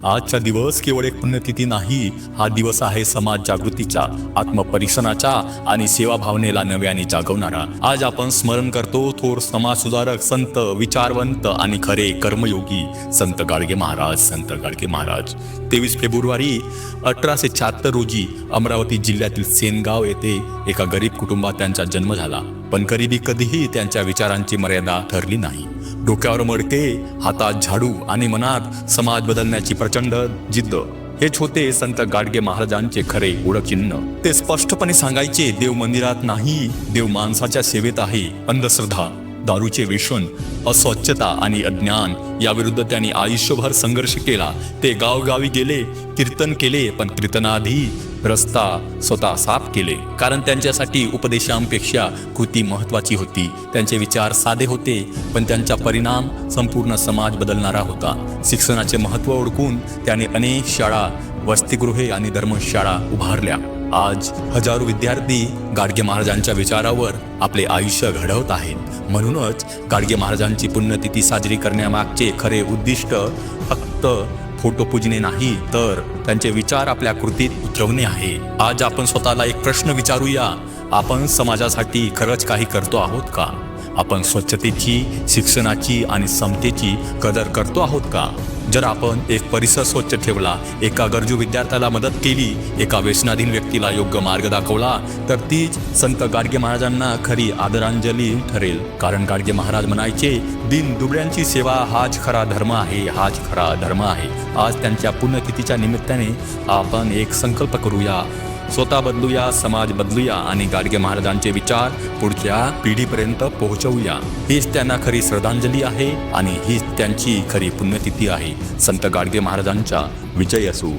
आजचा दिवस केवळ एक पुण्यतिथी नाही, हा दिवस आहे समाज जागृतीचा, आत्मपरीक्षणाचा आणि सेवा भावनेला नव्याने जागवणारा। आज आपण स्मरण करतो थोर समाज सुधारक, संत, विचारवंत आणि खरे कर्मयोगी संत गाडगे महाराज। संत गाडगे महाराज 23 फेब्रुवारी 1876 रोजी अमरावती जिल्ह्यातील सेनगाव येथे एका गरीब कुटुंबात त्यांचा जन्म झाला। पण गरिबी कधीही त्यांच्या विचारांची मर्यादा ठरली नाही। डोक्यावर मडके, हातात झाडू आणि मनात समाज बदलण्याची प्रचंड जिद्द, हेच होते संत गाडगे महाराजांचे खरे ओळखचिन्ह। ते स्पष्टपणे सांगायचे, देव मंदिरात नाही, देव माणसाच्या सेवेत आहे। अंधश्रद्धा, दारूचे व्यसन, अस्वच्छता आणि अज्ञान याविरुद्ध त्यांनी आयुष्यभर संघर्ष केला। ते गावगावी गेले, कीर्तन केले, पण कीर्तनाआधी रस्ता स्वतः साफ केले, कारण त्यांच्यासाठी उपदेशांपेक्षा कृती महत्त्वाची होती। त्यांचे विचार साधे होते, पण त्यांचा परिणाम संपूर्ण समाज बदलणारा होता। शिक्षणाचे महत्त्व ओळखून त्याने अनेक शाळा, वसतिगृहे आणि धर्मशाळा उभारल्या। आज हजारो विद्यार्थी गाडगे महाराजांच्या विचारावर आपले आयुष्य घडवत आहेत। म्हणूनच गाडगे महाराजांची पुण्यतिथी साजरी करण्यामागचे खरे उद्दिष्ट फक्त फोटो पूजने नाही, तर त्यांचे विचार आपल्या कृतीत उतरवणे आहे। आज आपण स्वतःला एक प्रश्न विचारूया, आपण समाजासाठी खरंच काही करतो आहोत का? आपण स्वच्छतेची, शिक्षणाची आणि समतेची कदर करतो आहोत का? जर आपण एक परिसर स्वच्छ ठेवला, एका गरजू विद्यार्थ्याला मदत केली, एका व्यसनाधीन व्यक्तीला योग्य मार्ग दाखवला, तर तीच संत गाडगे महाराजांना खरी आदरांजली ठरेल। कारण गाडगे महाराज म्हणायचे, दीन दुबळ्यांची सेवा हाच खरा धर्म आहे, हाच खरा धर्म आहे। आज त्यांच्या पुण्यतिथीच्या निमित्ताने आपण एक संकल्प करूया, स्वतः बदलूया, समाज बदलूया आणि गाडगे महाराजांचे विचार पुढच्या पिढीपर्यंत पोहोचवूया। हीच त्यांना खरी श्रद्धांजली आहे आणि हीच त्यांची खरी पुण्यतिथी आहे। संत गाडगे महाराजांचा विजय असो।